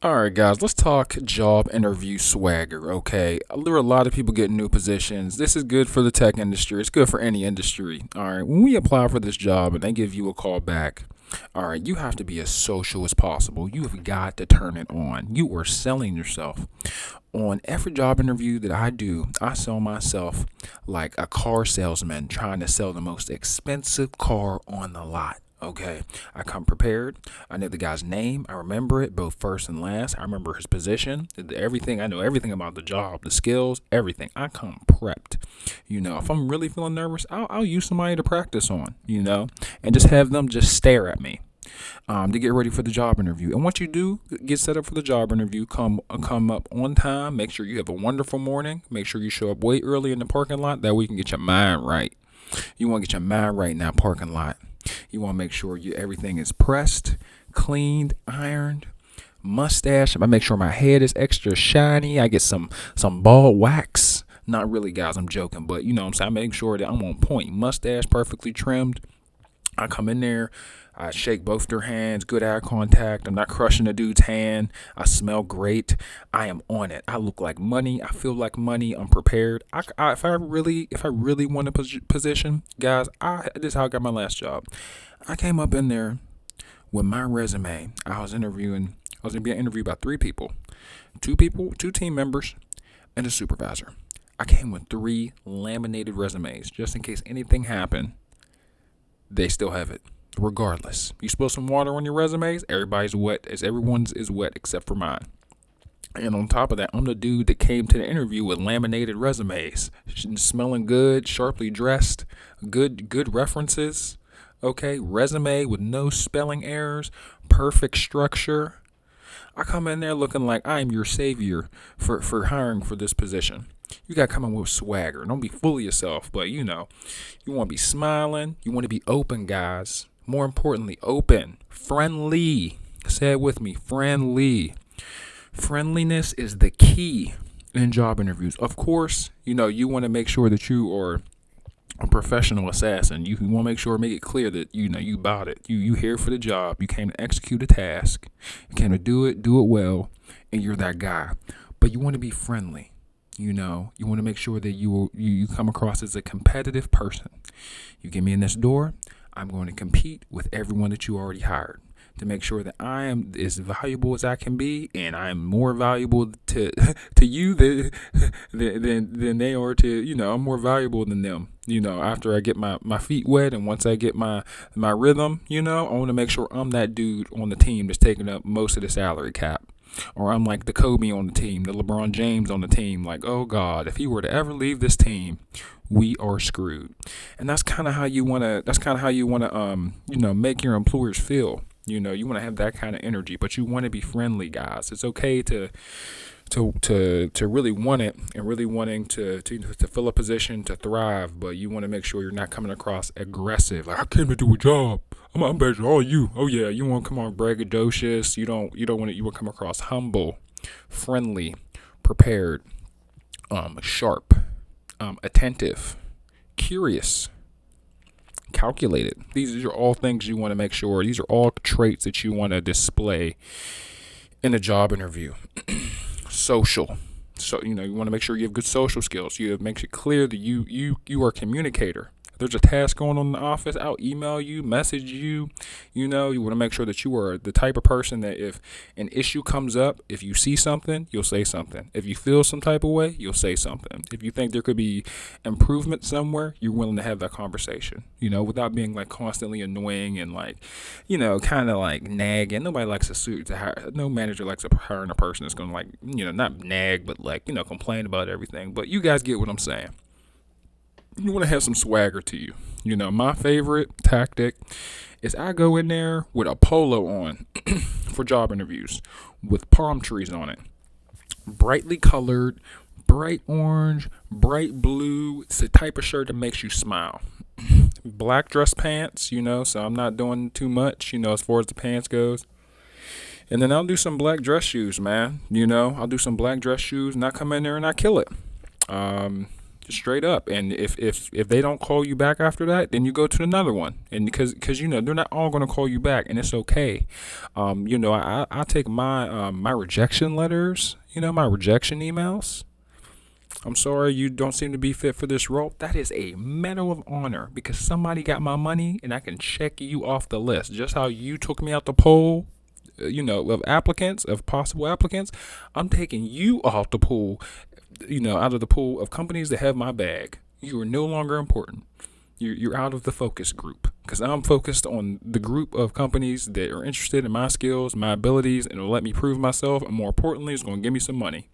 All right, guys, let's talk job interview swagger. Okay, there are a lot of people getting new positions. This is good for the tech industry. It's good for any industry. All right, when we apply for this job and they give you a call back, all right, you have to be as social as possible. You have got to turn it on. You are selling yourself. On every job interview that I do, I sell myself like a car salesman trying to sell the most expensive car on the lot. Okay, I come prepared. I know the guy's name. I remember it both first and last. I remember his position, everything. I know everything about the job, the skills, everything. I come prepped. If I'm really feeling nervous, I'll use somebody to practice on, and just have them just stare at me to get ready for the job interview. And once you do get set up for the job interview, come up on time. Make sure you have a wonderful morning. Make sure you show up way early in the parking lot. That way you can get your mind right. You want to get your mind right in that parking lot. You want to make sure everything is pressed, cleaned, ironed, mustache. I make sure my head is extra shiny. I get some bald wax. Not really, guys. I'm joking, but you know what I'm saying. I make sure that I'm on point. Mustache perfectly trimmed. I come in there, I shake both their hands, good eye contact. I'm not crushing the dude's hand. I smell great. I am on it. I look like money. I feel like money. I'm prepared. If I really want a position, guys, this is how I got my last job. I came up in there with my resume. I was interviewing. I was being interviewed by three people, two team members, and a supervisor. I came with three laminated resumes just in case anything happened. They still have it. Regardless, you spill some water on your resumes, everybody's wet. Everyone's is wet except for mine. And on top of that, I'm the dude that came to the interview with laminated resumes, smelling good, sharply dressed, good references. Okay, resume with no spelling errors, perfect structure. I come in there looking like I'm your savior for hiring for this position. You gotta come in with swagger. Don't be full of yourself, but you want to be smiling. You want to be open, guys. More importantly, open, friendly. Say it with me, friendly. Friendliness is the key in job interviews. Of course, you want to make sure that you are a professional assassin. You want to make it clear that you about it. You here for the job. You came to execute a task. You came to do it well, and you're that guy. But you want to be friendly. You want to make sure that you come across as a competitive person. You get me in this door, I'm going to compete with everyone that you already hired to make sure that I am as valuable as I can be, and I am more valuable to to you than they are to I'm more valuable than them. After I get my feet wet and once I get my rhythm, I want to make sure I'm that dude on the team that's taking up most of the salary cap. Or I'm like the Kobe on the team, the LeBron James on the team. Like, oh God, if he were to ever leave this team, we are screwed. And that's kind of how you want to. That's kind of how you want to, make your employers feel. You want to have that kind of energy, but you want to be friendly, guys. It's okay to really want it and really wanting to fill a position to thrive, but you want to make sure you're not coming across aggressive. Like I came to do a job. I'm better than all you. Oh yeah, you want to come on braggadocious. You want to come across humble, friendly, prepared, sharp, attentive, curious, calculated. These are all things you want to make sure. These are all traits that you want to display in a job interview. Social. So you want to make sure you have good social skills. You have make it clear that you are a communicator. If there's a task going on in the office, I'll email you, message you. You want to make sure that you are the type of person that if an issue comes up, if you see something, you'll say something. If you feel some type of way, you'll say something. If you think there could be improvement somewhere, you're willing to have that conversation. Without being like constantly annoying and like, kind of like nagging. Nobody likes to hire. No manager likes to hire a person that's going to like, not nag, but like, complain about everything. But you guys get what I'm saying. You want to have some swagger to you. My favorite tactic is I go in there with a polo on for job interviews with palm trees on it. Brightly colored, bright orange, bright blue. It's the type of shirt that makes you smile. Black dress pants, so I'm not doing too much, as far as the pants goes. And then I'll do some black dress shoes, man. I'll do some black dress shoes and I come in there and I kill it. just straight up. And if they don't call you back after that, then you go to another one. And because they're not all going to call you back, and it's okay. I take my rejection letters, my rejection emails. I'm sorry you don't seem to be fit for this role. That is a medal of honor because somebody got my money and I can check you off the list. Just how you took me out the poll, of applicants, of possible applicants, I'm taking you off the pool, out of the pool of companies that have my bag. You are no longer important. You're out of the focus group because I'm focused on the group of companies that are interested in my skills, my abilities, and will let me prove myself. And more importantly, it's going to give me some money.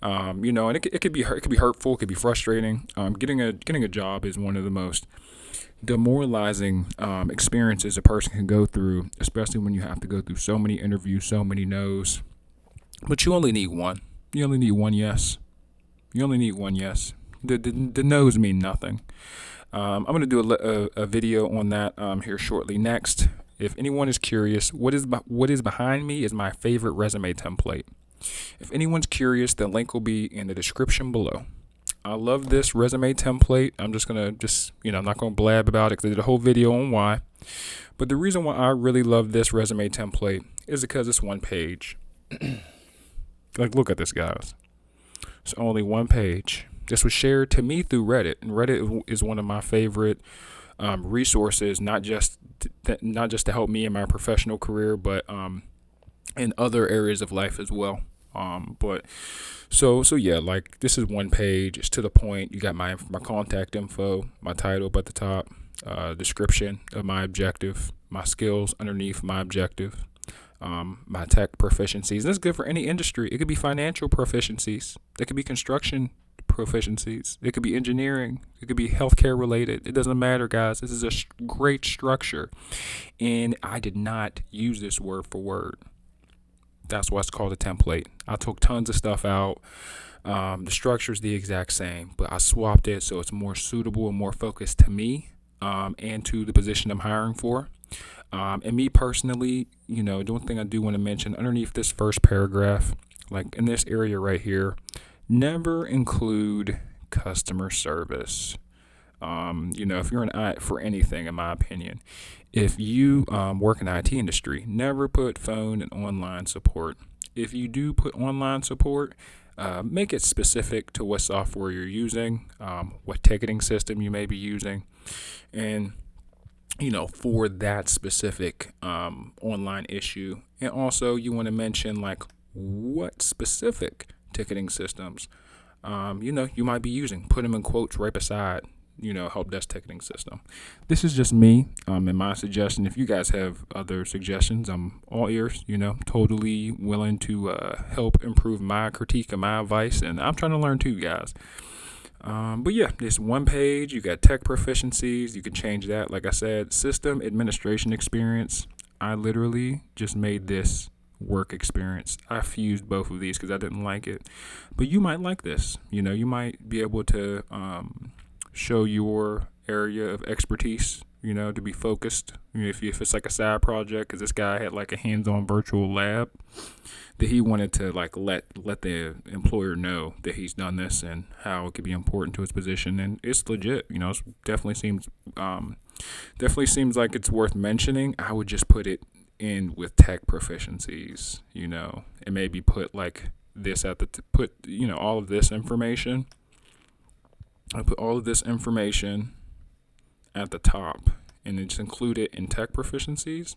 And it could be it could be hurtful, it could be frustrating. Getting a job is one of the most demoralizing experiences a person can go through, especially when you have to go through so many interviews, so many no's. But you only need one. You only need one yes. You only need one yes. The no's mean nothing. I'm going to do a video on that here shortly. Next, if anyone is curious, what is behind me is my favorite resume template. If anyone's curious, the link will be in the description below. I love this resume template. I'm just going to I'm not going to blab about it because I did a whole video on why. But the reason why I really love this resume template is because it's one page. Look at this, guys. It's only one page. This was shared to me through Reddit, and Reddit is one of my favorite resources, not just to help me in my professional career, but in other areas of life as well. So yeah, this is one page. It's to the point. You got my contact info, my title up at the top, description of my objective, my skills underneath my objective, my tech proficiencies. And this is good for any industry. It could be financial proficiencies. It could be construction proficiencies. It could be engineering. It could be healthcare related. It doesn't matter, guys. This is a great structure. And I did not use this word for word. That's why it's called a template. I took tons of stuff out. The structure is the exact same, but I swapped it so it's more suitable and more focused to me and to the position I'm hiring for. And me personally, the one thing I do want to mention underneath this first paragraph, like in this area right here, never include customer service. If you're for anything, in my opinion, if you work in the IT industry, never put phone and online support. If you do put online support, make it specific to what software you're using, what ticketing system you may be using, and for that specific online issue. And also you want to mention what specific ticketing systems you might be using. Put them in quotes right beside help desk ticketing system. This is just me and my suggestion. If you guys have other suggestions, I'm all ears. Totally willing to help improve my critique and my advice, and I'm trying to learn too, guys. But yeah, this one page, you got tech proficiencies. You can change that. Like I said, system administration experience. I literally just made this work experience. I fused both of these because I didn't like it, but you might like this. You might be able to show your area of expertise, to be focused. If it's like a side project, because this guy had a hands-on virtual lab that he wanted to let the employer know that he's done this and how it could be important to his position. And it's legit. It definitely seems like it's worth mentioning. I would just put it in with tech proficiencies, and maybe put this all of this information. I put all of this information at the top and then just include it in tech proficiencies,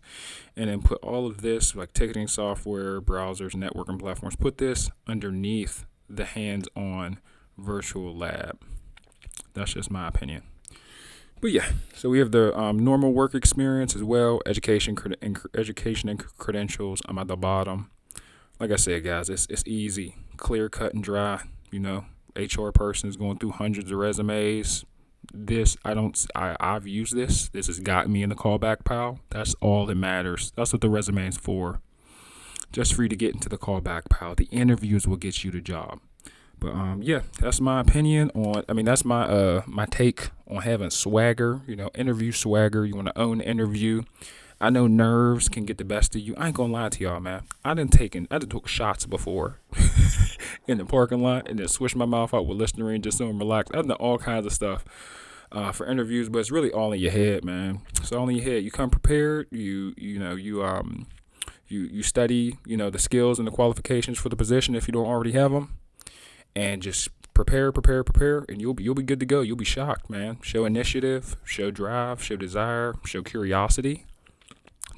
and then put all of this ticketing software, browsers, networking platforms, put this underneath the hands-on virtual lab. That's just my opinion. But yeah, so we have the normal work experience as well, education and credentials. I'm at the bottom. Like I said, guys, it's easy, clear, cut, and dry. HR person is going through hundreds of resumes. I've used this. This has gotten me in the callback pile. That's all that matters. That's what the resume is for. Just for you to get into the callback pile. The interviews will get you the job. But yeah, that's my opinion on. That's my take on having swagger. Interview swagger. You want to own the interview. I know nerves can get the best of you. I ain't gonna lie to y'all, man. I done took shots before. in the parking lot and then swish my mouth out with Listerine just so I'm relaxed. I've done all kinds of stuff for interviews, but it's really all in your head, man. It's all in your head. You come prepared. You study, the skills and the qualifications for the position if you don't already have them, and just prepare, and you'll be good to go. You'll be shocked, man. Show initiative, show drive, show desire, show curiosity.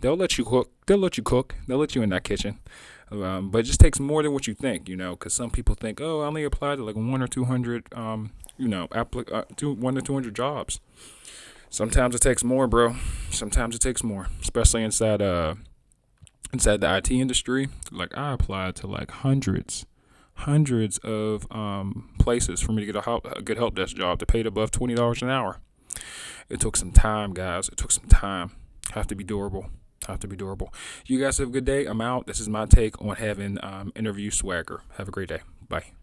They'll let you cook. They'll let you cook. They'll let you in that kitchen. But it just takes more than what you think, because some people think, oh, I only applied to like 1 or 200, 1 to 200 jobs. Sometimes it takes more, bro. Sometimes it takes more, especially inside the IT industry. Like I applied to like hundreds of places for me to get a good help desk job that paid above $20 an hour. It took some time, guys. It took some time. Have to be durable. You guys have a good day. I'm out. This is my take on having interview swagger. Have a great day. Bye.